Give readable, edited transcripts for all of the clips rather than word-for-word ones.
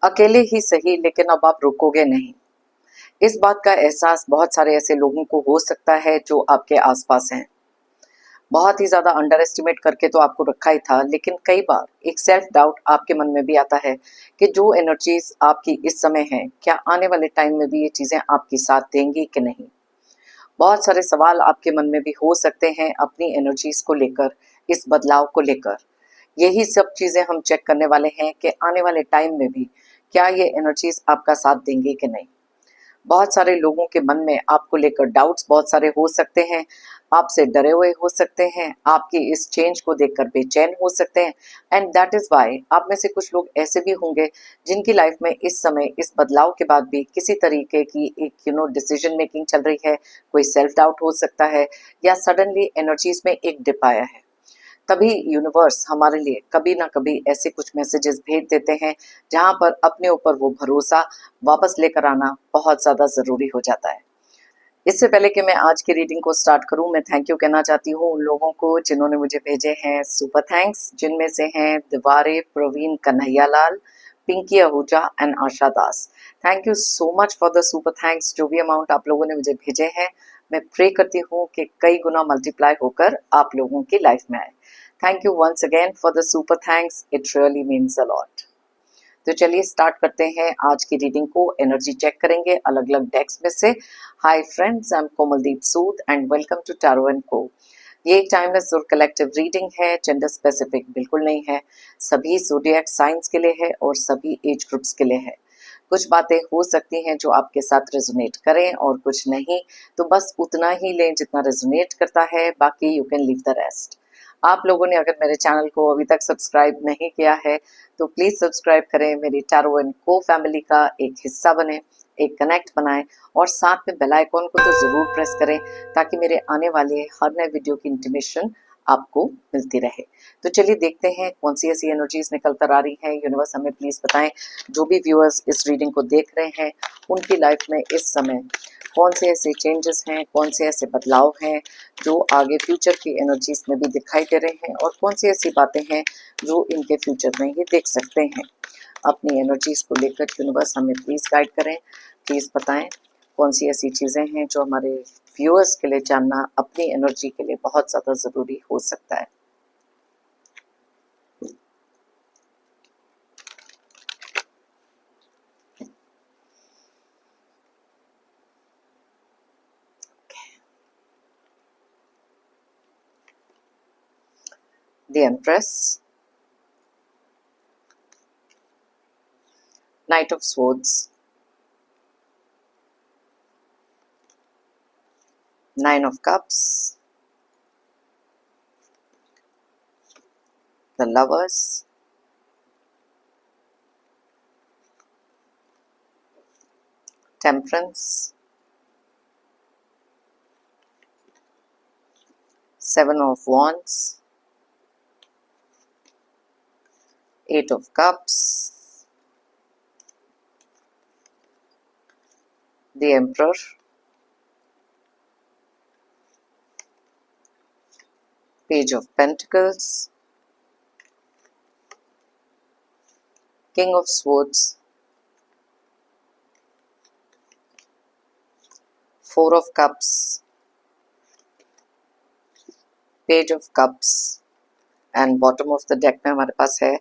अकेले ही सही, लेकिन अब आप रुकोगे नहीं। इस बात का एहसास बहुत सारे ऐसे लोगों को हो सकता है जो आपके आसपास हैं। बहुत ही ज़्यादा अंडर एस्टिमेट करके तो आपको रखा ही था, लेकिन कई बार एक सेल्फ डाउट आपके मन में भी आता है कि जो एनर्जीज आपकी इस समय हैं, क्या आने वाले टाइम में भी ये चीज़ें आपकी साथ देंगी कि नहीं। बहुत सारे सवाल आपके मन में भी हो सकते हैं अपनी एनर्जीज को लेकर, इस बदलाव को लेकर। यही सब चीज़ें हम चेक करने वाले हैं कि आने वाले टाइम में भी क्या ये एनर्जीज आपका साथ देंगी कि नहीं। बहुत सारे लोगों के मन में आपको लेकर डाउट्स बहुत सारे हो सकते हैं, आपसे डरे हुए हो सकते हैं, आपकी इस चेंज को देखकर बेचैन हो सकते हैं। एंड दैट इज वाई आप में से कुछ लोग ऐसे भी होंगे जिनकी लाइफ में इस समय इस बदलाव के बाद भी किसी तरीके की एक डिसीजन मेकिंग चल रही है। कोई सेल्फ डाउट हो सकता है, या सडनली एनर्जीज में एक डिप आया है। तभी यूनिवर्स हमारे लिए कभी ना कभी ऐसे कुछ मैसेजेस भेज देते हैं जहां पर अपने ऊपर वो भरोसा वापस लेकर आना बहुत ज़्यादा ज़रूरी हो जाता है। इससे पहले कि मैं आज की रीडिंग को स्टार्ट करूं, मैं थैंक यू कहना चाहती हूँ उन लोगों को जिन्होंने मुझे भेजे हैं सुपर थैंक्स, जिनमें से हैं Diware, Praveen, Kanhaiya Lal, Pinky Ahuja and Asha Das. Thank you so much for the super thanks. जो भी अमाउंट आप लोगों ने मुझे भेजे हैं, मैं प्रे करती हूँ कि कई गुना मल्टीप्लाई होकर आप लोगों की लाइफ में आए। Thank you once again for the super thanks, it really means a lot. तो चलिए स्टार्ट करते हैं आज की रीडिंग को। एनर्जी चेक करेंगे अलग अलग डेक्स में से। Hi friends, I am Komaldeep Sood and welcome to tarot and co. ये एक टाइमलेस और कलेक्टिव रीडिंग है, जेंडर स्पेसिफिक बिल्कुल नहीं है। सभी ज़ोडिएक साइंस के लिए है और सभी एज ग्रुप्स के लिए है। कुछ बातें हो सकती हैं जो आपके साथ रेजोनेट करें और कुछ नहीं, तो बस उतना ही लें जितना रेजोनेट करता है, बाकी you can leave the rest. आप लोगों ने अगर मेरे चैनल को अभी तक सब्सक्राइब नहीं किया है तो प्लीज सब्सक्राइब करें, मेरी टैरो एंड को फैमिली का एक हिस्सा बने, एक कनेक्ट बनाएं और साथ में बेल आइकॉन को तो जरूर प्रेस करें ताकि मेरे आने वाले हर नए वीडियो की इंटीमेशन आपको मिलती रहे। तो चलिए देखते हैं कौन सी ऐसी एनर्जीज निकल कर आ रही हैं। यूनिवर्स हमें प्लीज बताएं, जो भी व्यूअर्स इस रीडिंग को देख रहे हैं उनकी लाइफ में इस समय कौन से ऐसे चेंजेस हैं, कौन से ऐसे बदलाव हैं जो आगे फ्यूचर की एनर्जीज में भी दिखाई दे रहे हैं, और कौन सी ऐसी बातें हैं जो इनके फ्यूचर में ये देख सकते हैं। अपनी एनर्जीज को लेकर यूनिवर्स हमें प्लीज गाइड करें, प्लीज बताएं कौन सी ऐसी चीजें हैं जो हमारे व्यूअर्स के लिए जानना अपनी एनर्जी के लिए बहुत ज्यादा जरूरी हो सकता है। The Empress, Knight of Swords, Nine of Cups, the Lovers, Temperance, Seven of Wands, Eight of Cups, the Emperor, Page of Pentacles, King of Swords, Four of Cups, Page of Cups and bottom of the deck में हमारे पास है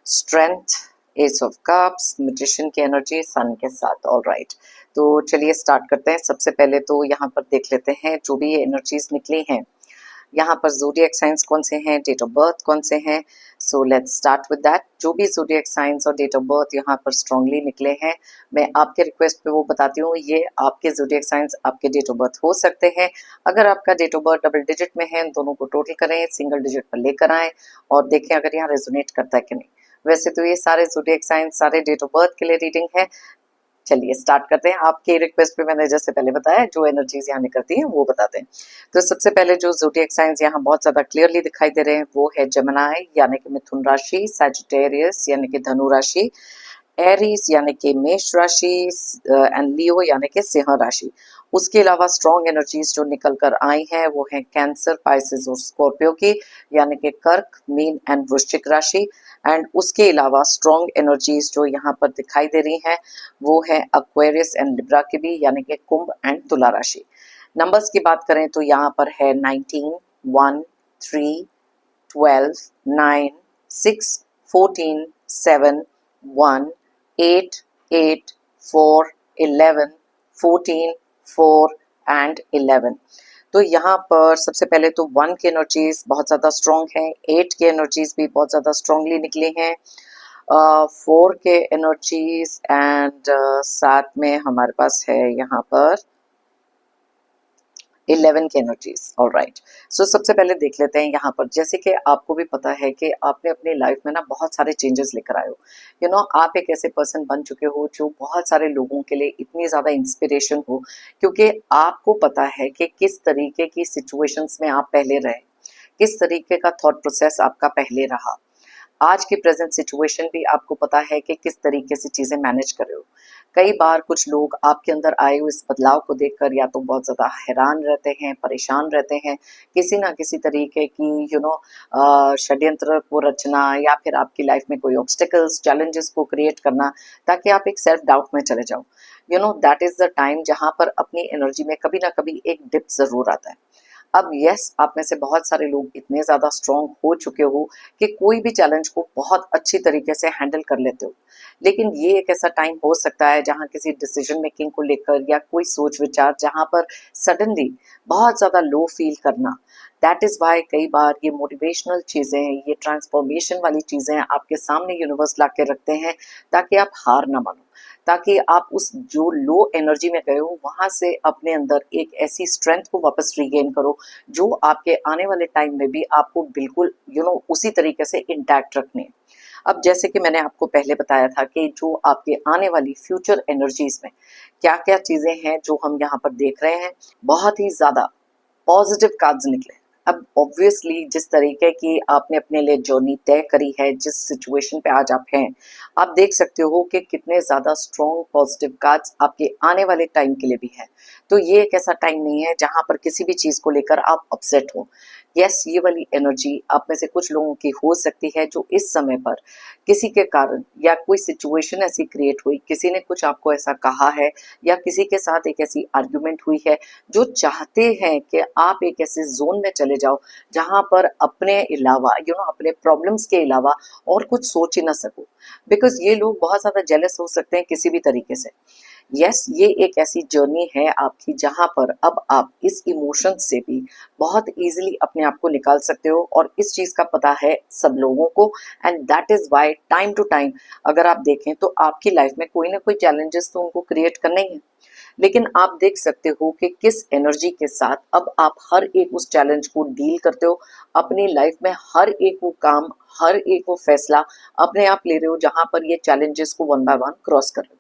strength, S of cups, magician की energy सन के साथ। All right, तो चलिए start करते हैं। सबसे पहले तो यहाँ पर देख लेते हैं जो भी ये एनर्जीज निकली हैं, यहाँ पर ज़ोडिएक साइंस कौन से हैं, डेट ऑफ बर्थ कौन से हैं। So let's start with that. जो भी ज़ोडिएक साइंस और डेट ऑफ बर्थ यहाँ पर स्ट्रांगली निकले हैं, मैं आपके रिक्वेस्ट पे वो बताती हूँ, ये आपके ज़ोडिएक साइंस आपके डेट ऑफ बर्थ हो सकते हैं। अगर आपका date of birth double digit में है, दोनों को टोटल करें, सिंगल डिजिट पर लेकर आएँ और देखें अगर यहाँ रेजोनेट करता है कि नहीं। वैसे तो ये सारे ज़ोडिएक साइंस सारे डेट ऑफ बर्थ के लिए रीडिंग है। चलिए स्टार्ट करते हैं। आपके रिक्वेस्ट पे मैंने जैसे पहले बताया, जो एनर्जीज यहाँ निकलती हैं वो बताते हैं। तो सबसे पहले जो ज़ोडिएक साइंस यहाँ बहुत ज्यादा क्लियरली दिखाई दे रहे हैं वो है जेमिनी यानी कि मिथुन राशि, सैजिटेरियस यानी कि धनु राशि, एरीज यानी कि मेष राशि एंड लियो यानी कि सिंह राशि। उसके अलावा स्ट्रॉन्ग एनर्जीज जो निकल कर आई हैं वो हैं कैंसर, पाइसेस और स्कॉर्पियो की, यानी कि कर्क, मीन एंड वृश्चिक राशि। एंड उसके अलावा स्ट्रॉन्ग एनर्जीज जो यहाँ पर दिखाई दे रही हैं वो है एक्वेरियस एंड लिब्रा की भी, यानी कि कुंभ एंड तुला राशि। नंबर्स की बात करें तो यहाँ पर है 19, 1, 3, 12, 9, 6, 14, 7, 1, 8, 8, 4, 11, 14, 4 एंड 11। तो यहाँ पर सबसे पहले तो 1 की एनर्जीज बहुत ज़्यादा स्ट्रॉन्ग है, 8 के एनर्जीज भी बहुत ज़्यादा स्ट्रॉन्गली निकले हैं, 4 के एनर्जीज एंड साथ में हमारे पास है यहाँ पर 11 की एनर्जीज। ऑलराइट, सो सबसे पहले देख लेते हैं यहाँ पर, जैसे कि आपको भी पता है कि आपने अपनी लाइफ में ना बहुत सारे चेंजेस लेकर आए हो। यू नो, आप एक ऐसे पर्सन बन चुके हो जो बहुत सारे लोगों के लिए इतनी ज़्यादा इंस्पिरेशन हो, क्योंकि आपको पता है कि किस तरीके की सिचुएशंस में आप पहले रहे, किस तरीके का थॉट प्रोसेस आपका पहले रहा। आज की प्रेजेंट सिचुएशन भी आपको पता है कि किस तरीके से चीज़ें मैनेज कर रहे हो। कई बार कुछ लोग आपके अंदर आए हुए इस बदलाव को देखकर या तो बहुत ज़्यादा हैरान रहते हैं, परेशान रहते हैं, किसी ना किसी तरीके की षड्यंत्र को रचना या फिर आपकी लाइफ में कोई ऑब्स्टिकल्स, चैलेंजेस को क्रिएट करना, ताकि आप एक सेल्फ डाउट में चले जाओ। दैट इज़ द टाइम जहाँ पर अपनी एनर्जी में कभी ना कभी एक डिप ज़रूर आता है। अब यस, आप में से बहुत सारे लोग इतने ज़्यादा स्ट्रॉन्ग हो चुके हो कि कोई भी चैलेंज को बहुत अच्छी तरीके से हैंडल कर लेते हो, लेकिन ये एक ऐसा टाइम हो सकता है जहाँ किसी डिसीजन मेकिंग को लेकर या कोई सोच विचार जहाँ पर सडनली बहुत ज़्यादा लो फील करना, दैट इज़ वाई कई बार ये मोटिवेशनल चीज़ें, ये ट्रांसफॉर्मेशन वाली चीज़ें आपके सामने यूनिवर्स ला के रखते हैं, ताकि आप हार ना मानो, ताकि आप उस जो लो एनर्जी में गए हो वहाँ से अपने अंदर एक ऐसी स्ट्रेंथ को वापस रीगेन करो जो आपके आने वाले टाइम में भी आपको बिल्कुल उसी तरीके से इंटैक्ट रखने हैं। अब जैसे कि मैंने आपको पहले बताया था कि जो आपके आने वाली फ्यूचर एनर्जीज में क्या क्या चीज़ें हैं जो हम यहाँ पर देख रहे हैं, बहुत ही ज़्यादा पॉजिटिव कार्ड्स निकले। अब ऑब्वियसली जिस तरीके की आपने अपने लिए जर्नी तय करी है, जिस सिचुएशन पे आज आप हैं, आप देख सकते हो कि कितने ज़्यादा स्ट्रॉन्ग पॉजिटिव कार्ड्स आपके आने वाले टाइम के लिए भी हैं। तो ये एक ऐसा टाइम नहीं है जहाँ पर किसी भी चीज़ को लेकर आप अपसेट हो। यस, ये वाली एनर्जी आप में से कुछ लोगों की हो सकती है जो इस समय पर किसी के कारण या कोई सिचुएशन ऐसी क्रिएट हुई, किसी ने कुछ आपको ऐसा कहा है या किसी के साथ एक ऐसी आर्ग्यूमेंट हुई है, जो चाहते हैं कि आप एक ऐसे जोन में चले जाओ जहां पर अपने अलावा अपने प्रॉब्लम्स के अलावा और कुछ सोच ही ना सको, बिकॉज ये लोग बहुत ज्यादा जेलस हो सकते हैं किसी भी तरीके से। यस, ये एक ऐसी जर्नी है आपकी जहां पर अब आप इस इमोशन से भी बहुत इजीली अपने आप को निकाल सकते हो, और इस चीज का पता है सब लोगों को। And that is why time to time अगर आप देखें तो आपकी लाइफ में कोई ना कोई चैलेंजेस तो उनको क्रिएट करने ही है, लेकिन आप देख सकते हो कि किस एनर्जी के साथ अब आप हर एक उस चैलेंज को डील करते हो। अपनी लाइफ में हर एक वो काम, हर एक वो फैसला अपने आप ले रहे हो जहां पर ये चैलेंजेस को वन बाय वन क्रॉस कर रहे हो।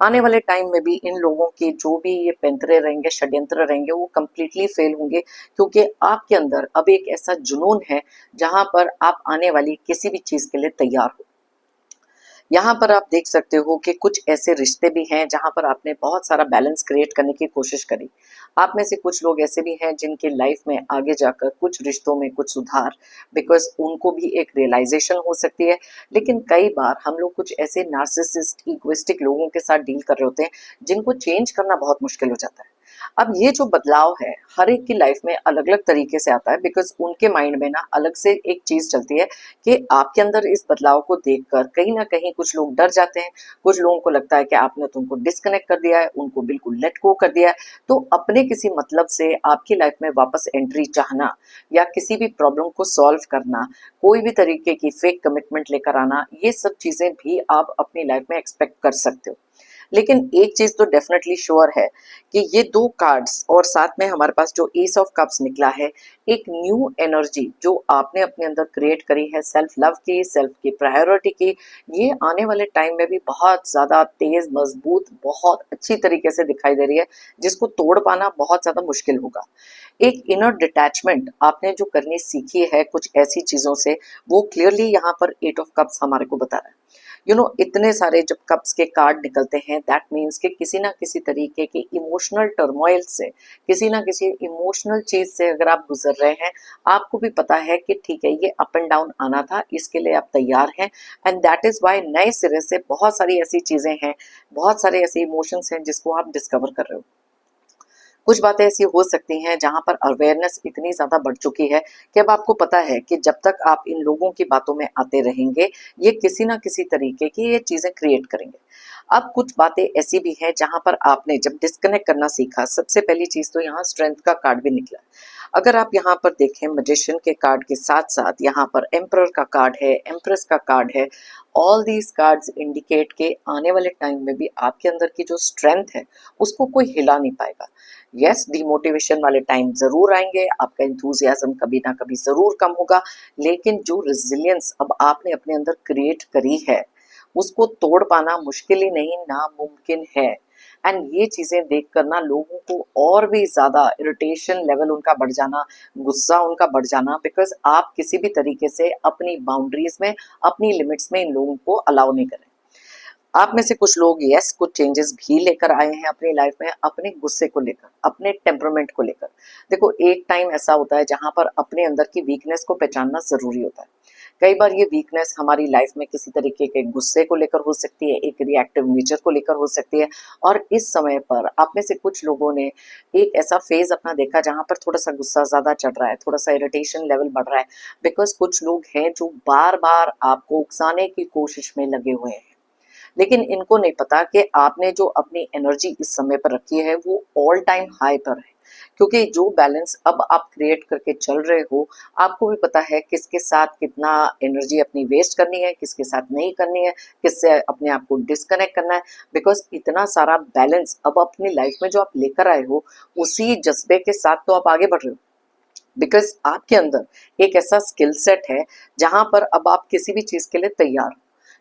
आने वाले टाइम में भी इन लोगों के जो भी ये पैंतरे रहेंगे, षड्यंत्र रहेंगे, वो कंप्लीटली फेल होंगे, क्योंकि आपके अंदर अब एक ऐसा जुनून है जहां पर आप आने वाली किसी भी चीज के लिए तैयार हो। यहाँ पर आप देख सकते हो कि कुछ ऐसे रिश्ते भी हैं जहाँ पर आपने बहुत सारा बैलेंस क्रिएट करने की कोशिश करी। आप में से कुछ लोग ऐसे भी हैं जिनके लाइफ में आगे जाकर कुछ रिश्तों में कुछ सुधार, बिकॉज उनको भी एक रियलाइजेशन हो सकती है। लेकिन कई बार हम लोग कुछ ऐसे नार्सिसिस्ट, इगोइस्टिक लोगों के साथ डील कर रहे होते हैं जिनको चेंज करना बहुत मुश्किल हो जाता है। अब ये जो बदलाव है हर एक की लाइफ में अलग अलग तरीके से आता है, बिकॉज उनके माइंड में ना अलग से एक चीज चलती है कि आपके अंदर इस बदलाव को देखकर कहीं ना कहीं कुछ लोग डर जाते हैं, कुछ लोगों को लगता है कि आपने तो उनको डिस्कनेक्ट कर दिया है, उनको बिल्कुल लेट गो कर दिया है। तो अपने किसी मतलब से आपकी लाइफ में वापस एंट्री चाहना या किसी भी प्रॉब्लम को सॉल्व करना, कोई भी तरीके की फेक कमिटमेंट लेकर आना, ये सब चीजें भी आप अपनी लाइफ में एक्सपेक्ट कर सकते हो। लेकिन एक चीज तो डेफिनेटली श्योर है कि ये दो कार्ड्स और साथ में हमारे पास जो एस ऑफ कप्स निकला है, एक न्यू एनर्जी जो आपने अपने अंदर क्रिएट करी है, सेल्फ लव की, सेल्फ की प्रायोरिटी की, ये आने वाले टाइम में भी बहुत ज्यादा तेज, मजबूत, बहुत अच्छी तरीके से दिखाई दे रही है, जिसको तोड़ पाना बहुत ज्यादा मुश्किल होगा। एक इनर डिटैचमेंट आपने जो करनी सीखी है कुछ ऐसी चीजों से, वो क्लियरली यहाँ पर एट ऑफ कप्स हमारे को बता रहा है। इतने सारे जब कप्स के कार्ड निकलते हैं, दैट मीन्स कि किसी ना किसी तरीके के इमोशनल टर्मोइल से, किसी ना किसी इमोशनल चीज से अगर आप गुजर रहे हैं, आपको भी पता है कि ठीक है ये अप एंड डाउन आना था, इसके लिए आप तैयार हैं। एंड दैट इज वाई नए सिरे से बहुत सारी ऐसी चीजें हैं, बहुत सारे ऐसे इमोशंस हैं जिसको आप डिस्कवर कर रहे हो। कुछ बातें ऐसी हो सकती हैं जहां पर अवेयरनेस इतनी ज्यादा बढ़ चुकी है कि अब आपको पता है कि जब तक आप इन लोगों की बातों में आते रहेंगे, ये किसी ना किसी तरीके की ये चीजें क्रिएट करेंगे। अब कुछ बातें ऐसी भी हैं जहां पर आपने जब डिस्कनेक्ट करना सीखा, सबसे पहली चीज तो यहाँ स्ट्रेंथ का कार्ड भी निकला। अगर आप यहाँ पर देखें, मैजिशियन के कार्ड के साथ साथ यहाँ पर एम्परर का कार्ड है, एम्प्रेस का कार्ड है। ऑल दीज कार्ड्स इंडिकेट के आने वाले टाइम में भी आपके अंदर की जो स्ट्रेंथ है उसको कोई हिला नहीं पाएगा। यस, डिमोटिवेशन वाले टाइम जरूर आएंगे, आपका इंथुजियाज्म कभी ना कभी जरूर कम होगा, लेकिन जो रेजिलियंस अब आपने अपने अंदर क्रिएट करी है उसको तोड़ पाना मुश्किल ही नहीं, नामुमकिन है। एंड ये चीजें देख कर ना लोगों को और भी ज्यादा इरिटेशन लेवल उनका बढ़ जाना, गुस्सा उनका बढ़ जाना, बिकॉज आप किसी भी तरीके से अपनी बाउंड्रीज में, अपनी लिमिट्स में इन लोगों को अलाउ नहीं करें। आप में से कुछ लोग यस कुछ चेंजेस भी लेकर आए हैं अपनी लाइफ में, अपने गुस्से को लेकर, अपने टेम्परामेंट को लेकर। देखो, एक टाइम ऐसा होता है जहां पर अपने अंदर की वीकनेस को पहचानना जरूरी होता है। कई बार ये वीकनेस हमारी लाइफ में किसी तरीके के गुस्से को लेकर हो सकती है, एक रिएक्टिव नेचर को लेकर हो सकती है। और इस समय पर आप में से कुछ लोगों ने एक ऐसा फेज अपना देखा जहां पर थोड़ा सा गुस्सा ज्यादा चढ़ रहा है, थोड़ा सा इरिटेशन लेवल बढ़ रहा है, बिकॉज कुछ लोग हैं जो बार बार आपको उकसाने की कोशिश में लगे हुए हैं। लेकिन इनको नहीं पता कि आपने जो अपनी एनर्जी इस समय पर रखी है वो ऑल टाइम हाई पर है, क्योंकि जो बैलेंस अब आप क्रिएट करके चल रहे हो, आपको भी पता है किसके साथ कितना एनर्जी अपनी वेस्ट करनी है, किसके साथ नहीं करनी है, किससे अपने आप को डिस्कनेक्ट करना है। बिकॉज इतना सारा बैलेंस अब अपनी लाइफ में जो आप लेकर आए हो, उसी जज्बे के साथ तो आप आगे बढ़ रहे हो। बिकॉज आपके अंदर एक ऐसा स्किल सेट है जहां पर अब आप किसी भी चीज के लिए तैयार हो।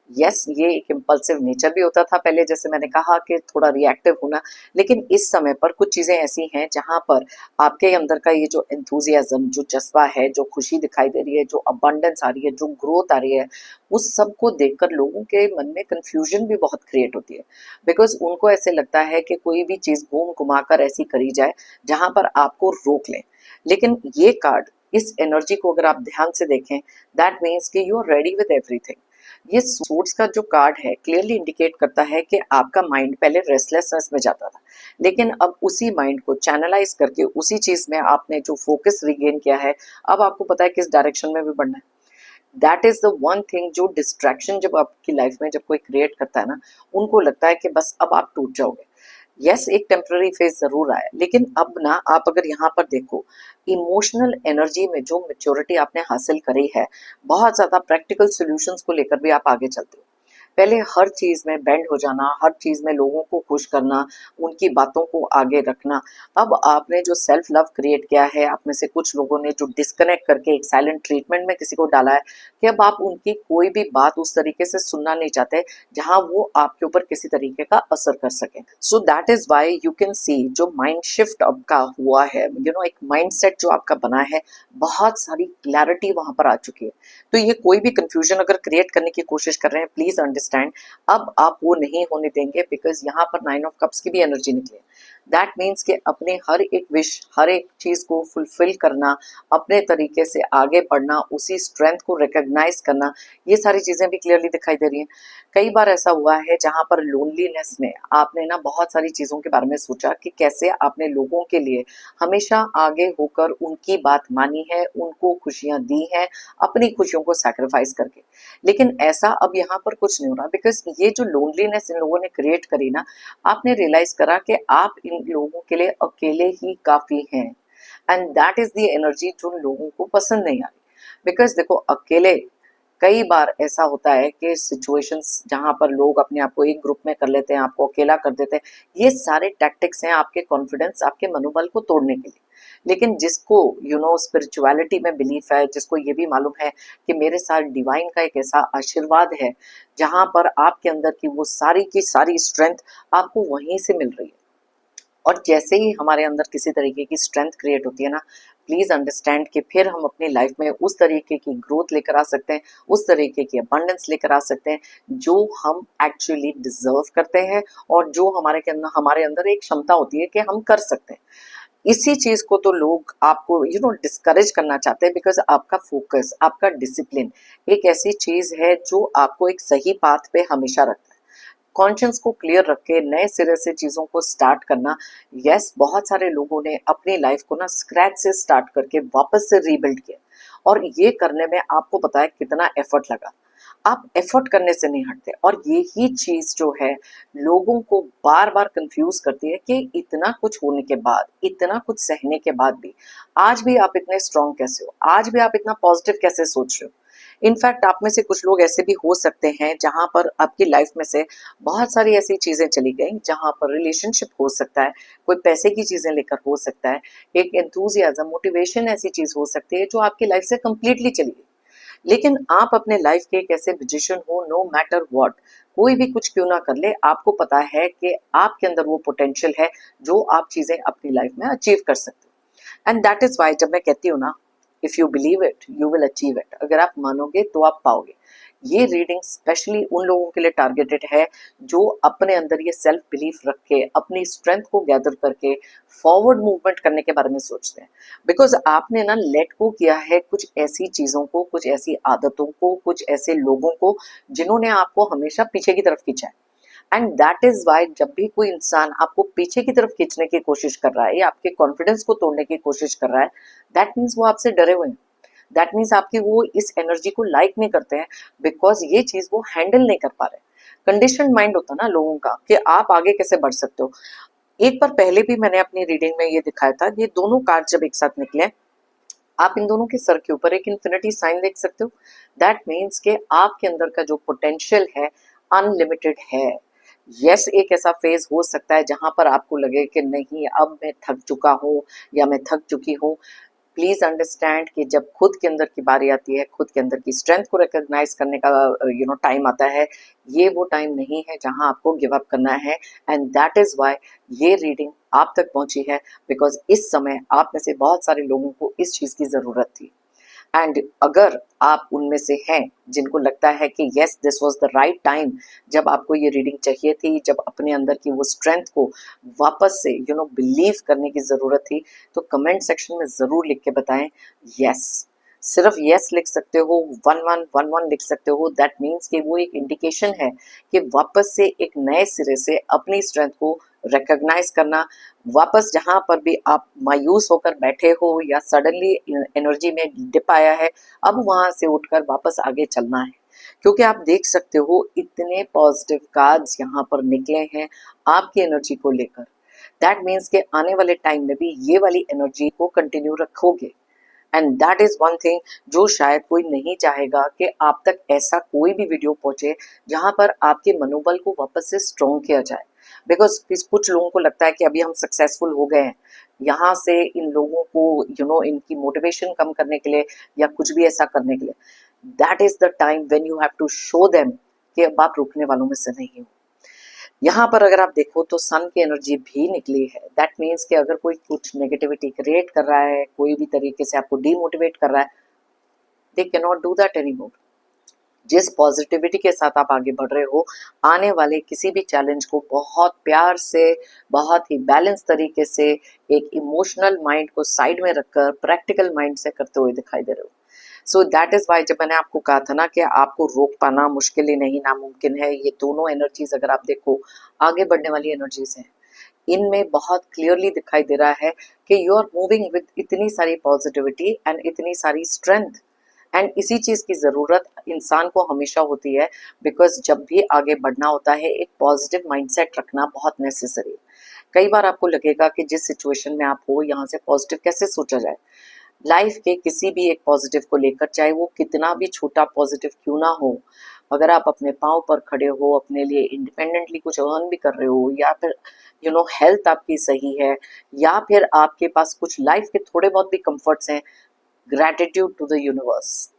यस, ये एक इम्पल्सिव नेचर भी होता था पहले, जैसे मैंने कहा कि थोड़ा रिएक्टिव होना, लेकिन इस समय पर कुछ चीजें ऐसी हैं जहां पर आपके अंदर का ये जो एंथुजियाज्म, जो जज्बा है, जो खुशी दिखाई दे रही है, जो अबंडेंस आ रही है, जो ग्रोथ आ रही है, उस सब को देखकर लोगों के मन में कंफ्यूजन भी बहुत क्रिएट होती है। बिकॉज उनको ऐसे लगता है कि कोई भी चीज घूम घुमा कर ऐसी करी जाए जहां पर आपको रोक लें। लेकिन ये कार्ड, इस एनर्जी को अगर आप ध्यान से देखें, दैट मीन्स कि you are ready with everything. ये सूट्स का जो कार्ड है क्लियरली इंडिकेट करता है कि आपका माइंड पहले रेस्टलेसनेस में जाता था, लेकिन अब उसी माइंड को चैनलाइज करके उसी चीज में आपने जो फोकस रिगेन किया है, अब आपको पता है किस डायरेक्शन में भी बढ़ना है। That is the one thing, जो डिस्ट्रैक्शन जब आपकी लाइफ में जब कोई क्रिएट करता है ना, उनको लगता है कि बस अब आप टूट जाओगे। यस, एक टेम्पररी फेज जरूर आया, लेकिन अब ना आप अगर यहाँ पर देखो, इमोशनल एनर्जी में जो मेच्योरिटी आपने हासिल करी है, बहुत ज्यादा प्रैक्टिकल सॉल्यूशंस को लेकर भी आप आगे चलते हो। पहले हर चीज में बेंड हो जाना, हर चीज में लोगों को खुश करना, उनकी बातों को आगे रखना। अब आपने जो सेल्फ लव क्रिएट किया है, आप में से कुछ लोगों ने जो डिस्कनेक्ट करके एक साइलेंट ट्रीटमेंट में किसी को डाला है, कि अब आप उनकी कोई भी बात उस तरीके से सुनना नहीं चाहते जहां वो आपके ऊपर किसी तरीके का असर कर सके। So that is why you can see जो माइंड शिफ्ट आपका हुआ है, एक माइंड सेट जो आपका बना है, बहुत सारी क्लैरिटी वहां पर आ चुकी है। तो ये कोई भी कंफ्यूजन अगर क्रिएट करने की कोशिश कर रहे हैं, प्लीज अंडरस्टैंड, अब आप वो नहीं होने देंगे, बिकॉज यहाँ पर 9 ऑफ कप्स की भी एनर्जी निकली है। दैट मीन्स कि अपने हर एक विश, हर एक चीज को फुलफिल करना, अपने तरीके से आगे बढ़ना, उसी स्ट्रेंथ को रिकॉग्नाइज करना, ये सारी चीजें भी क्लियरली दिखाई दे रही हैं। कई बार ऐसा हुआ है जहां पर लोनलीनेस में आपने ना बहुत सारी चीजों के बारे में सोचा कि कैसे आपने लोगों के लिए हमेशा आगे होकर उनकी बात मानी है, उनको खुशियां दी हैं, अपनी खुशियों को सैक्रिफाइस करके। लेकिन ऐसा अब यहाँ पर कुछ नहीं हो रहा, बिकॉज ये जो लोनलीनेस इन लोगों ने क्रिएट करी ना, आपने रियलाइज करा कि आप इन लोगों के लिए अकेले ही काफी हैं। And that is the energy जो लोगों को पसंद नहीं आ रही। बिकॉज देखो, अकेले कई बार ऐसा होता है कि सिचुएशंस जहां पर लोग अपने आप को एक ग्रुप में कर लेते हैं, आपको अकेला कर देते हैं, ये सारे टैक्टिक्स हैं आपके कॉन्फिडेंस, आपके मनोबल को तोड़ने के लिए। लेकिन जिसको स्पिरिचुअलिटी में बिलीफ है, जिसको ये भी मालूम है कि मेरे साथ डिवाइन का एक ऐसा आशीर्वाद है जहां पर आपके अंदर की वो सारी की सारी स्ट्रेंथ आपको वहीं से मिल रही है। और जैसे ही हमारे अंदर किसी तरीके की स्ट्रेंथ क्रिएट होती है ना, प्लीज अंडरस्टैंड कि फिर हम अपनी लाइफ में उस तरीके की ग्रोथ लेकर आ सकते हैं, उस तरीके की अबंडेंस लेकर आ सकते हैं जो हम एक्चुअली डिजर्व करते हैं और जो हमारे अंदर एक क्षमता होती है कि हम कर सकते हैं। इसी चीज को तो लोग आपको डिस्करेज करना चाहते हैं, बिकॉज आपका फोकस, आपका डिसिप्लिन एक ऐसी चीज है जो आपको एक सही पाथ पे हमेशा रखता है। कॉन्शियस को क्लियर रख के नए सिरे से चीजों को स्टार्ट करना। यस, बहुत सारे लोगों ने अपनी लाइफ को ना स्क्रैच से स्टार्ट करके वापस से रीबिल्ड किया, और ये करने में आपको पता है कितना एफर्ट लगा। आप एफर्ट करने से नहीं हटते, और यही चीज जो है लोगों को बार बार कंफ्यूज करती है कि इतना कुछ होने के बाद, इतना कुछ सहने के बाद भी आज भी आप इतने स्ट्रांग कैसे हो, आज भी आप इतना पॉजिटिव कैसे सोच रहे हो। इनफैक्ट आप में से कुछ लोग ऐसे भी हो सकते हैं जहां पर आपकी लाइफ में से बहुत सारी ऐसी चीजें चली गई, जहां पर रिलेशनशिप हो सकता है, कोई पैसे की चीजें लेकर हो सकता है, एक एंथुजियाज्म, मोटिवेशन ऐसी चीज हो सकती है जो आपकी लाइफ से कंप्लीटली चली गई। लेकिन आप अपने लाइफ के एक ऐसे म्यूजिशियन हो, नो मैटर व्हाट, कोई भी कुछ क्यों ना कर ले, आपको पता है कि आपके अंदर वो पोटेंशियल है जो आप चीजें अपनी लाइफ में अचीव कर सकते हो। एंड दैट इज वाई जब मैं कहती हूँ ना, if you believe it you will achieve it, अगर आप मानोगे तो आप पाओगे। ये रीडिंग स्पेशली उन लोगों के लिए टारगेटेड है जो अपने अंदर ये सेल्फ बिलीफ रख के, अपनी स्ट्रेंथ को गैदर करके फॉरवर्ड मूवमेंट करने के बारे में सोचते हैं। बिकॉज आपने ना लेट गो किया है कुछ ऐसी चीजों को, कुछ ऐसी आदतों को, कुछ ऐसे लोगों को जिन्होंने आपको हमेशा पीछे की तरफ खींचा है। एंड दैट इज वाई जब भी कोई इंसान आपको पीछे की तरफ खींचने की कोशिश कर रहा है या आपके कॉन्फिडेंस को तोड़ने की कोशिश कर रहा है, दैट मीन्स वो आपसे डरे हुए हैं। दैट मीन्स आपकी वो इस एनर्जी को लाइक नहीं करते हैं, बिकॉज ये चीज वो हैंडल नहीं कर पा रहे। कंडीशन माइंड होता ना लोगों का कि आप आगे कैसे बढ़ सकते हो। एक बार पहले भी मैंने अपनी रीडिंग में ये दिखाया था, ये दोनों कार्ड जब एक साथ निकले, आप इन दोनों के सर के ऊपर एक इन्फिनिटी साइन देख सकते हो। दैट मीन्स के आपके अंदर का जो पोटेंशियल है अनलिमिटेड है। यस, एक ऐसा फेज हो सकता है जहां पर आपको लगे कि नहीं, अब मैं थक चुका हूँ या मैं थक चुकी हूँ। प्लीज अंडरस्टैंड कि जब खुद के अंदर की बारी आती है, खुद के अंदर की स्ट्रेंथ को रिकॉग्नाइज करने का टाइम आता है, ये वो टाइम नहीं है जहां आपको गिव अप करना है। एंड दैट इज वाई ये रीडिंग आप तक पहुंची है, बिकॉज इस समय आप में से बहुत सारे लोगों को इस चीज की जरूरत थी। एंड अगर आप उनमें से हैं जिनको लगता है कि yes, this was the right time, जब आपको ये रीडिंग चाहिए थी, जब अपने अंदर की वो स्ट्रेंथ को वापस से बिलीव करने की जरूरत थी, तो कमेंट सेक्शन में जरूर लिख के बताएं यस। सिर्फ यस लिख सकते हो, 1111 लिख सकते हो, दैट मीन्स कि वो एक इंडिकेशन है कि वापस से एक नए सिरे से अपनी स्ट्रेंथ को रिकॉग्नाइज करना, वापस जहां पर भी आप मायूस होकर बैठे हो या सडनली एनर्जी में डिप आया है, अब वहां से उठकर वापस आगे चलना है। क्योंकि आप देख सकते हो इतने पॉजिटिव कार्ड्स यहाँ पर निकले हैं आपकी एनर्जी को लेकर। दैट मीन्स के आने वाले टाइम में भी ये वाली एनर्जी को कंटिन्यू रखोगे। And that is one thing जो शायद कोई नहीं चाहेगा कि आप तक ऐसा कोई भी वीडियो पहुंचे जहां पर आपके मनोबल को वापस से स्ट्रॉन्ग किया जाए। बिकॉज कुछ लोगों को लगता है कि अभी हम सक्सेसफुल हो गए हैं, यहाँ से इन लोगों को इनकी मोटिवेशन कम करने के लिए या कुछ भी ऐसा करने के लिए, that is the time when you have to show them कि अब आप रुकने वालों में से नहीं हो। यहाँ पर अगर आप देखो तो सन की एनर्जी भी निकली है। दैट मीन्स कि अगर कोई कुछ नेगेटिविटी क्रिएट कर रहा है, कोई भी तरीके से आपको डीमोटिवेट कर रहा है, they can not do that any more. जिस पॉजिटिविटी के साथ आप आगे बढ़ रहे हो, आने वाले किसी भी चैलेंज को बहुत प्यार से, बहुत ही बैलेंस तरीके से, एक इमोशनल माइंड को साइड में रखकर प्रैक्टिकल माइंड से करते हुए दिखाई दे रहे हो। सो दैट इज वाई जब मैंने आपको कहा था ना कि आपको रोक पाना मुश्किल ही नहीं, नामुमकिन है। ये दोनों एनर्जीज अगर आप देखो आगे बढ़ने वाली एनर्जीज हैं, इनमें बहुत क्लियरली दिखाई दे रहा है कि यू आर मूविंग विद इतनी सारी पॉजिटिविटी एंड इतनी सारी स्ट्रेंथ। एंड इसी चीज की जरूरत इंसान को हमेशा होती है, बिकॉज जब भी आगे बढ़ना होता है एक पॉजिटिव माइंडसेट रखना बहुत नेसेसरी है। कई बार आपको लगेगा कि जिस सिचुएशन में आप हो यहाँ से पॉजिटिव कैसे सोचा जाए। लाइफ के किसी भी एक पॉजिटिव को लेकर, चाहे वो कितना भी छोटा पॉजिटिव क्यों ना हो, अगर आप अपने पाँव पर खड़े हो, अपने लिए इंडिपेंडेंटली कुछ अर्न भी कर रहे हो, या फिर हेल्थ आपकी सही है, या फिर आपके पास कुछ लाइफ के थोड़े बहुत भी कंफर्ट्स हैं, gratitude to the universe,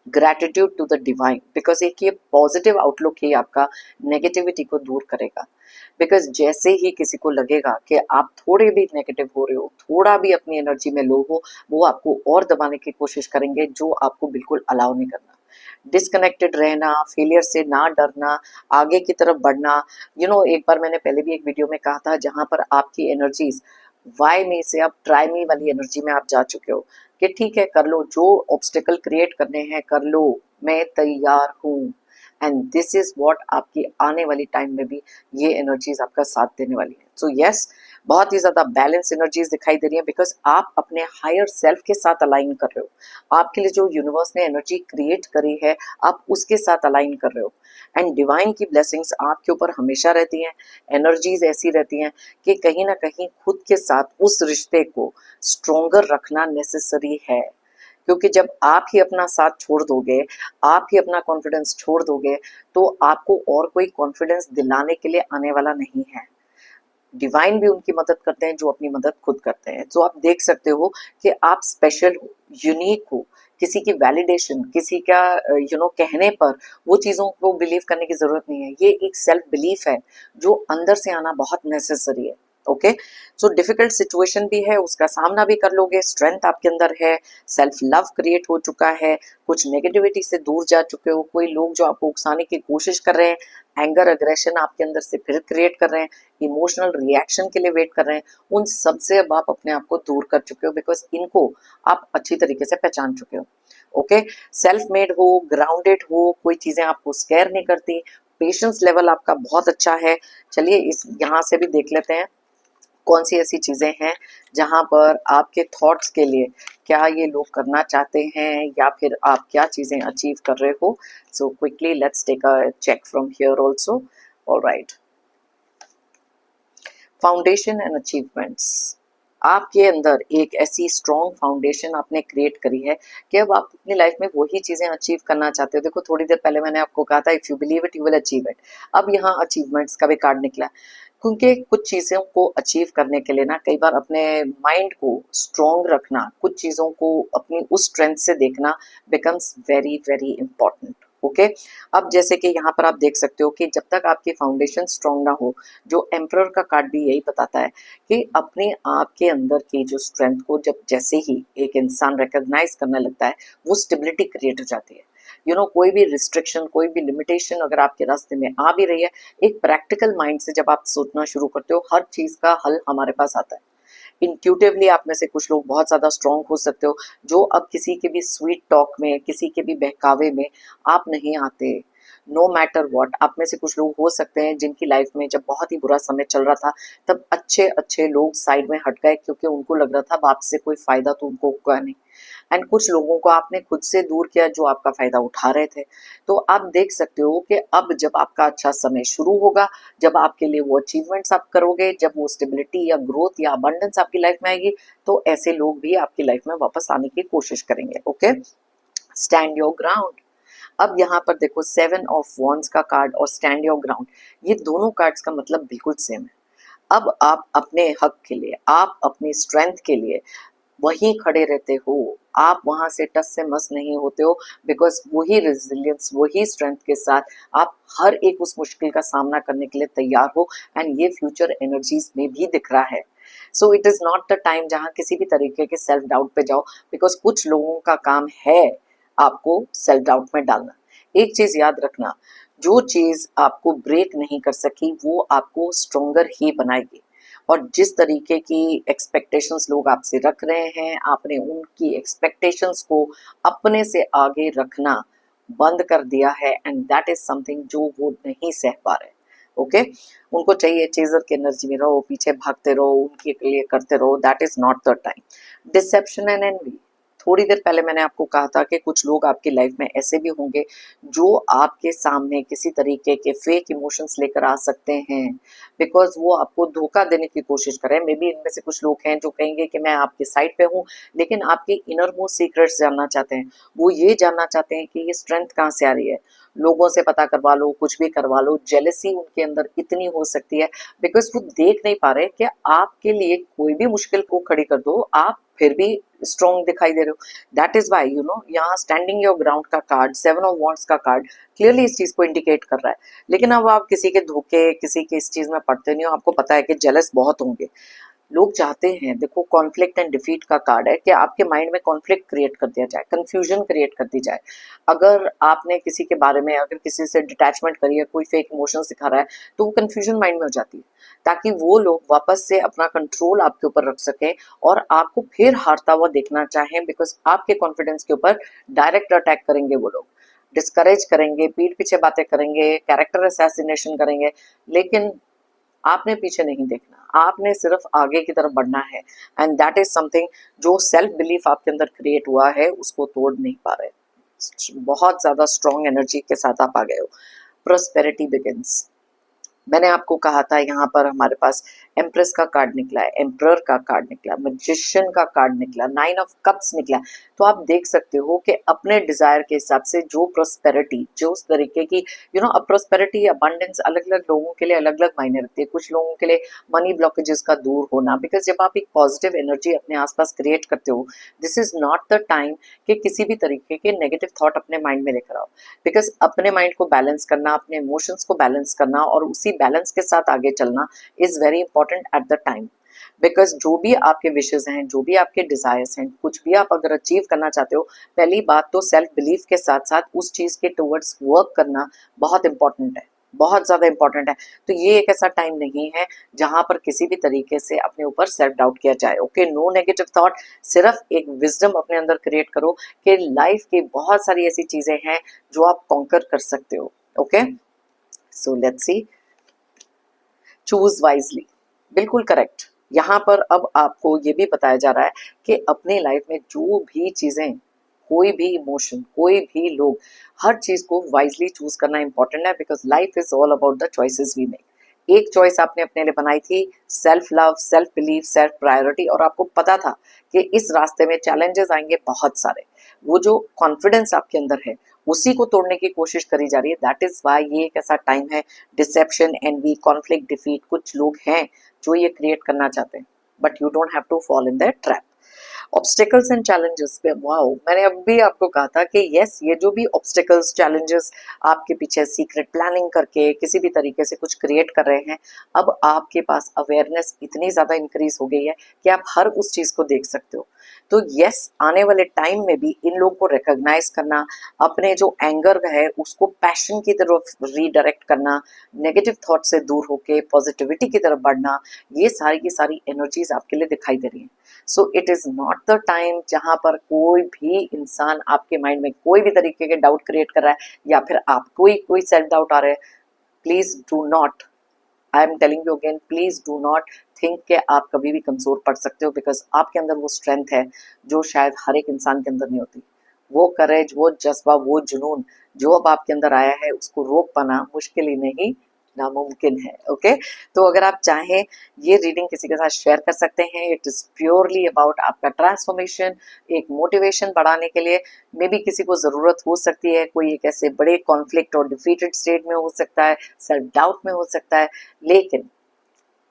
gratitude to the divine, because एक ये पॉजिटिव आउटलुक ही आपका नेगेटिविटी को दूर करेगा। बिकॉज जैसे ही किसी को लगेगा कि आप थोड़े भी नेगेटिव हो रहे हो, थोड़ा भी अपनी एनर्जी में लो हो, वो आपको और दबाने की कोशिश करेंगे, जो आपको बिल्कुल अलाउ नहीं करना। डिस्कनेक्टेड रहना, फेलियर से ना डरना, आगे की तरफ बढ़ना। एक बार मैंने पहले भी एक वीडियो में कहा था, जहां पर आपकी एनर्जीज वाई मी से अब ट्राई मी वाली एनर्जी में आप जा चुके हो कि ठीक है, कर लो, जो ऑब्स्टिकल क्रिएट करने हैं कर लो, मैं तैयार हूँ। एंड दिस इज व्हाट आपकी आने वाली टाइम में भी ये एनर्जीज आपका साथ देने वाली है। सो यस, बहुत ही ज्यादा बैलेंस एनर्जीज दिखाई दे रही है, बिकॉज आप अपने हायर सेल्फ के साथ अलाइन कर रहे हो। आपके लिए जो यूनिवर्स ने एनर्जी क्रिएट करी है, आप उसके साथ अलाइन कर रहे हो। एंड डिवाइन की ब्लेसिंग्स आपके ऊपर हमेशा रहती हैं। एनर्जीज ऐसी रहती हैं कि कहीं ना कहीं खुद के साथ उस रिश्ते को स्ट्रोंगर रखना नेसेसरी है। क्योंकि जब आप ही अपना साथ छोड़ दोगे, आप ही अपना कॉन्फिडेंस छोड़ दोगे, तो आपको और कोई कॉन्फिडेंस दिलाने के लिए आने वाला नहीं है। डिवाइन भी उनकी मदद करते हैं जो अपनी मदद खुद करते हैं। तो आप देख सकते हो कि आप स्पेशल हो, यूनिक हो। किसी की वैलिडेशन, किसी का कहने पर वो चीजों को बिलीव करने की जरूरत नहीं है। ये एक सेल्फ बिलीफ है जो अंदर से आना बहुत नेसेसरी है। ओके, सो डिफिकल्ट सिचुएशन भी है, उसका सामना भी कर लोगे, स्ट्रेंथ आपके अंदर है, सेल्फ लव क्रिएट हो चुका है, कुछ नेगेटिविटी से दूर जा चुके हो। कोई लोग जो आपको उकसाने की कोशिश कर रहे हैं, एंगर अग्रेशन आपके अंदर से फिर क्रिएट कर रहे हैं, इमोशनल रिएक्शन के लिए वेट कर रहे हैं, उन सब से अब आप अपने आप को दूर कर चुके हो, बिकॉज इनको आप अच्छी तरीके से पहचान चुके हो। ओके, सेल्फ मेड हो, ग्राउंडेड हो, कोई चीजें आपको स्केयर नहीं करती, पेशेंस लेवल आपका बहुत अच्छा है। चलिए इस यहाँ से भी देख लेते हैं कौन सी ऐसी चीजें हैं जहां पर आपके थॉट्स के लिए क्या ये लोग करना चाहते हैं, या फिर आप क्या चीजें अचीव कर रहे हो। So quickly let's take a check from here also. Alright, foundation and achievements. आपके अंदर एक ऐसी स्ट्रॉन्ग फाउंडेशन आपने क्रिएट करी है कि अब आप अपनी लाइफ में वही चीजें अचीव करना चाहते हो। देखो, थोड़ी देर पहले मैंने आपको कहा था if you believe it you will achieve it. अब यहाँ अचीवमेंट्स का भी कार्ड निकला, क्योंकि कुछ चीजों को अचीव करने के लिए ना कई बार अपने माइंड को स्ट्रॉन्ग रखना, कुछ चीजों को अपनी उस स्ट्रेंथ से देखना becomes very very important. Okay, अब जैसे कि यहाँ पर आप देख सकते हो कि जब तक आपकी फाउंडेशन स्ट्रॉन्ग ना हो, जो एम्परर का कार्ड भी यही बताता है कि अपने आप के अंदर की जो स्ट्रेंथ को जब जैसे ही एक इंसान रिकॉग्नाइज करने लगता है, वो स्टेबिलिटी क्रिएट हो जाती है। कोई भी रिस्ट्रिक्शन, कोई भी लिमिटेशन अगर आपके रास्ते में आ भी रही है, एक प्रैक्टिकल माइंड से जब आप सोचना शुरू करते हो, हर चीज का हल हमारे पास आता है। इंट्यूटिवली आप में से कुछ लोग बहुत ज्यादा स्ट्रांग हो सकते हो, जो अब किसी के भी स्वीट टॉक में, किसी के भी बहकावे में आप नहीं आते। नो मैटर व्हाट, आप में से कुछ लोग हो सकते हैं जिनकी लाइफ में जब बहुत ही बुरा समय चल रहा था, तब अच्छे अच्छे लोग साइड में हट गए, क्योंकि उनको लग रहा था बाप से कोई फायदा तो उनको होगा नहीं। एंड कुछ लोगों को आपने खुद से दूर किया जो आपका फायदा उठा रहे थे। तो आप देख सकते हो कि अब जब आपका अच्छा समय शुरू होगा, जब आपके लिए वो अचीवमेंट्स आप करोगे, जब वो स्टेबिलिटी या ग्रोथ या अबंडेंस आपकी लाइफ में आएगी, तो ऐसे लोग भी आपकी लाइफ में वापस आने की कोशिश करेंगे। Okay, stand your ground. अब यहाँ पर देखो, 7 ऑफ वॉन्ड्स का कार्ड और स्टैंड योर ग्राउंड, ये दोनों कार्ड्स का मतलब बिल्कुल सेम है। अब आप अपने हक के लिए, आप अपनी स्ट्रेंथ के लिए वहीं खड़े रहते हो, आप वहां से टस से मस नहीं होते हो, बिकॉज वही रेजिलियंस, वही स्ट्रेंथ के साथ आप हर एक उस मुश्किल का सामना करने के लिए तैयार हो। एंड ये फ्यूचर एनर्जीज में भी दिख रहा है। So it is not the time जहां किसी भी तरीके के सेल्फ डाउट पे जाओ, बिकॉज कुछ लोगों का काम है आपको सेल्फ डाउट में डालना। एक चीज याद रखना, जो चीज आपको ब्रेक नहीं कर सकी वो आपको स्ट्रोंगर ही बनाएगी। और जिस तरीके की एक्सपेक्टेशंस लोग आपसे रख रहे हैं, आपने उनकी एक्सपेक्टेशंस को अपने से आगे रखना बंद कर दिया है, एंड दैट इज समथिंग जो वो नहीं सह पा रहे। ओके, उनको चाहिए चेजर की एनर्जी में रहो, पीछे भागते रहो, उनके लिए करते रहो, that is not the time. Deception and envy, थोड़ी देर पहले मैंने आपको कहा था कि कुछ लोग आपकी लाइफ में ऐसे भी होंगे जो आपके सामने किसी तरीके के फेक इमोशंस लेकर आ सकते हैं, बिकॉज वो आपको धोखा देने की कोशिश कर रहे हैं। मे बी इनमें से कुछ लोग हैं जो कहेंगे कि मैं आपके साइड पे हूँ, लेकिन आपके इनर मोस्ट सीक्रेट्स जानना चाहते हैं। वो ये जानना चाहते हैं कि ये स्ट्रेंथ कहाँ से आ रही है। लोगों से पता करवा लो, कुछ भी करवा लो, जेलसी उनके अंदर इतनी हो सकती है बिकॉज वो देख नहीं पा रहे कि आपके लिए कोई भी मुश्किल को खड़ी कर दो, आप फिर भी स्ट्रॉन्ग दिखाई दे रहे हो। दैट इज वाई यहाँ स्टैंडिंग योर ग्राउंड का कार्ड, 7 ऑफ वॉन्ड्स का कार्ड क्लियरली इस चीज को इंडिकेट कर रहा है। लेकिन अब आप किसी के धोखे, किसी के इस चीज में पड़ते नहीं हो, आपको पता है कि जेलस बहुत होंगे लोग, चाहते हैं, देखो कॉन्फ्लिक्ट एंड डिफीट का कार्ड है कि आपके माइंड में कॉन्फ्लिक्ट क्रिएट कर दिया जाए, कंफ्यूजन क्रिएट कर दी जाए। अगर आपने किसी के बारे में, अगर किसी से डिटैचमेंट करी है, कोई फेक इमोशंस दिखा रहा है, तो वो कंफ्यूजन माइंड में हो जाती है, ताकि वो लोग वापस से अपना कंट्रोल आपके ऊपर रख सके और आपको फिर हारता हुआ देखना चाहें, बिकॉज आपके कॉन्फिडेंस के ऊपर डायरेक्ट अटैक करेंगे वो लोग, डिस्करेज करेंगे, पीठ पीछे बातें करेंगे, कैरेक्टर असैसिनेशन करेंगे। लेकिन आपने पीछे नहीं देखना, आपने सिर्फ आगे की तरफ बढ़ना है। एंड दैट इज समथिंग, जो सेल्फ बिलीफ आपके अंदर क्रिएट हुआ है उसको तोड़ नहीं पा रहे। बहुत ज्यादा स्ट्रॉन्ग एनर्जी के साथ आप आ गए हो। प्रोस्पेरिटी बिगिंस, मैंने आपको कहा था यहाँ पर हमारे पास एम्प्रेस का कार्ड निकला है, एम्प्रर का कार्ड निकला, मैजिशियन का कार्ड निकला, 9 ऑफ कप्स निकला। तो आप देख सकते हो कि अपने डिजायर के हिसाब से जो प्रोस्पेरिटी, जो उस तरीके की अब प्रोस्पेरिटी, अबंडेंस अलग अलग लोगों के लिए अलग अलग मायने रखती है। कुछ लोगों के लिए मनी ब्लॉकेजेस का दूर होना, बिकॉज जब आप एक पॉजिटिव एनर्जी अपने आसपास क्रिएट करते हो, this is not the time कि किसी भी तरीके के नेगेटिव थॉट अपने माइंड में लेकर आओ। बिकॉज अपने माइंड को बैलेंस करना, अपने इमोशंस को बैलेंस करना और उसी बैलेंस के साथ आगे चलना is very important at the time. Because जो भी आपके विशेष हैं, जो भी आपके डिजायर्स हैं, कुछ भी आप अगर अचीव करना चाहते हो, पहली बात तो सेल्फ बिलीफ के साथ साथ उस चीज के टुवर्ड्स वर्क करना बहुत इंपॉर्टेंट है, बहुत ज्यादा इंपॉर्टेंट है। तो ये एक ऐसा टाइम नहीं है जहां पर किसी भी तरीके से अपने ऊपर सेल्फ डाउट किया जाए। ओके, नो नेगेटिव थॉट, सिर्फ एक विजडम अपने अंदर क्रिएट करो कि लाइफ की बहुत सारी ऐसी चीजें हैं जो आप कॉन्कर कर सकते हो। Okay, so let's see, choose wisely, बिल्कुल करेक्ट। यहाँ पर अब आपको ये भी बताया जा रहा है कि अपनी लाइफ में जो भी चीजें, कोई भी इमोशन, कोई भी लोग, हर चीज को वाइजली चूज करना इंपॉर्टेंट है। Because life is all about the choices we make. एक चॉइस आपने अपने लिए बनाई थी, self love, self belief, self priority, और आपको पता था कि इस रास्ते में चैलेंजेस आएंगे बहुत सारे। वो जो कॉन्फिडेंस आपके अंदर है उसी को तोड़ने की कोशिश करी जा रही है। दैट इज वाई ये एक ऐसा टाइम है, डिसेप्शन, एनवी, कॉन्फ्लिक्ट, डिफीट, कुछ लोग हैं जो ये क्रिएट करना चाहते हैं, but you don't have to fall in that trap. Obstacles and challenges पे, वाओ, मैंने अभी आपको कहा था कि यस, ये जो भी ऑब्स्टिकल्स, चैलेंजेस आपके पीछे सीक्रेट प्लानिंग करके किसी भी तरीके से कुछ क्रिएट कर रहे हैं, अब आपके पास अवेयरनेस इतनी ज्यादा इंक्रीज हो गई है कि आप हर उस चीज को देख सकते हो। तो यस, आने वाले टाइम में भी इन लोगों को रिकॉग्नाइज करना, अपने जो एंगर है उसको पैशन की तरफ रीडायरेक्ट करना, नेगेटिव थॉट से दूर होके पॉजिटिविटी की तरफ बढ़ना, ये सारी की सारी एनर्जीज आपके लिए दिखाई दे रही हैं। So it is not the time जहां पर कोई भी इंसान आपके माइंड में कोई भी तरीके के डाउट क्रिएट कर रहा है या फिर आपको ही कोई सेल्फ डाउट आ रहा है। Please do not, I am telling you again, please do not think कि आप कभी भी कमजोर पड़ सकते हो, बिकॉज आपके अंदर वो स्ट्रेंथ है जो शायद हर एक इंसान के अंदर नहीं होती। वो करेज, वो जज्बा, वो जुनून जो अब आपके अंदर आया है, उसको रोक पाना मुश्किल ही नहीं, नामुमकिन है। ओके, तो अगर आप चाहें ये रीडिंग किसी के साथ शेयर कर सकते हैं। इट इज प्योरली अबाउट आपका ट्रांसफॉर्मेशन, एक मोटिवेशन बढ़ाने के लिए। मे बी किसी को जरूरत हो सकती है, कोई एक ऐसे बड़े कॉन्फ्लिक्ट और डिफीटेड स्टेट में हो सकता है, सेल्फ डाउट में हो सकता है, लेकिन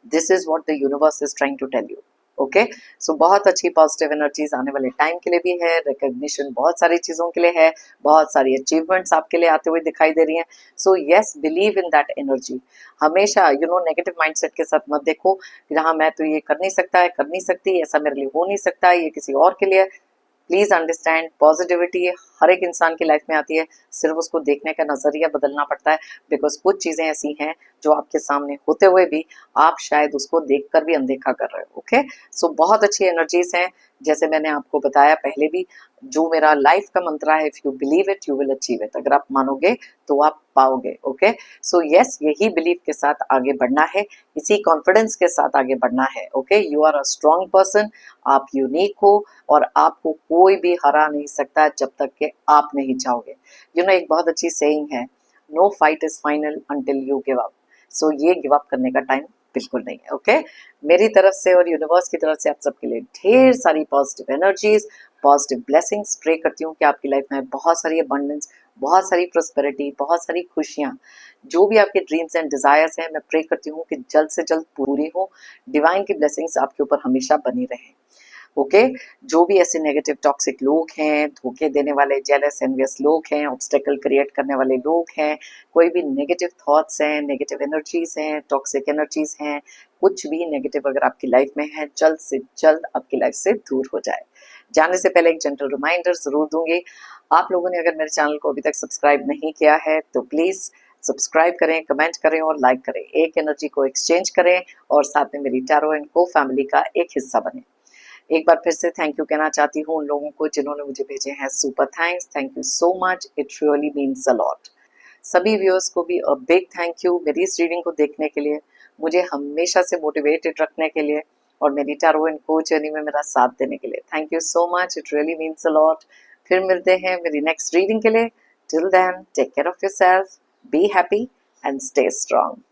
this is what the universe is trying to tell you. Okay, so बहुत अच्छी पॉजिटिव एनर्जीज आने वाले टाइम के लिए भी है, रिकॉग्निशन बहुत सारी चीजों के लिए है, बहुत सारी अचीवमेंट्स आपके लिए आते हुए दिखाई दे रही हैं। So yes, believe in that energy. हमेशा नेगेटिव माइंडसेट के साथ मत देखो कि हाँ मैं तो ये कर नहीं सकता है, कर नहीं सकती, ऐसा मेरे लिए हो नहीं सकता है, ये किसी और के लिए। प्लीज अंडरस्टैंड, पॉजिटिविटी हर एक इंसान की लाइफ में आती है, सिर्फ उसको देखने का नजरिया बदलना पड़ता है। बिकॉज कुछ चीजें ऐसी हैं जो आपके सामने होते हुए भी आप शायद उसको देखकर भी अनदेखा कर रहे हो। ओके, सो बहुत अच्छी एनर्जीज हैं, जैसे मैंने आपको बताया पहले भी, जो मेरा लाइफ का मंत्र है, if you believe it you will achieve it. अगर आप मानोगे तो आप पाओगे। ओके, सो यस, यही बिलीव के साथ आगे बढ़ना है, इसी कॉन्फिडेंस के साथ आगे बढ़ना है। Okay, you are a strong person, आप यूनिक हो और आपको कोई भी हरा नहीं सकता जब तक कि आप नहीं चाहोगे। एक बहुत अच्छी सेइंग है, no fight is final until you give up. So ये गिव अप करने का टाइम बिल्कुल नहीं है। ओके, मेरी तरफ से और यूनिवर्स की तरफ से आप सबके लिए ढेर सारी positive energies, positive blessings pray करती हूँ कि आपकी लाइफ में बहुत सारी अबंडेंस बहुत सारी प्रॉस्पेरिटी, बहुत सारी खुशियाँ, जो भी आपके ड्रीम्स एंड डिजायर्स हैं, मैं प्रे करती हूँ कि जल्द से जल्द पूरी हो। डिवाइन की ब्लेसिंग्स आपके ऊपर हमेशा बनी रहे। ओके, जो भी ऐसे नेगेटिव टॉक्सिक लोग हैं, धोखे देने वाले, जेलस एनवियस लोग हैं, ऑब्स्टेकल क्रिएट करने वाले लोग हैं, कोई भी नेगेटिव थॉट्स हैं, नेगेटिव एनर्जीज हैं, टॉक्सिक एनर्जीज हैं, कुछ भी नेगेटिव अगर आपकी लाइफ में है, जल्द से जल्द आपकी लाइफ से दूर हो जाए। जाने से पहले एक जेंटल रिमाइंडर जरूर दूंगी, आप लोगों ने अगर मेरे चैनल को अभी तक सब्सक्राइब नहीं किया है तो प्लीज सब्सक्राइब करें, कमेंट करें और लाइक करें। एक एनर्जी को एक्सचेंज करें और साथ में मेरी टैरो एंड को फैमिली का एक हिस्सा बने। एक बार फिर से थैंक यू कहना चाहती हूँ उन लोगों को जिन्होंने मुझे भेजे हैं super thanks. Thank you so much, it really means a lot. सभी व्यूअर्स को भी अ बिग थैंक यू मेरी इस रीडिंग को देखने के लिए, मुझे हमेशा से मोटिवेटेड रखने के लिए और मेरी टैरो एंड को जर्नी में मेरा साथ देने के लिए। Thank you so much, it really means a lot. फिर मिलते हैं मेरी नेक्स्ट रीडिंग के लिए। Till then take care of yourself, be happy and stay strong.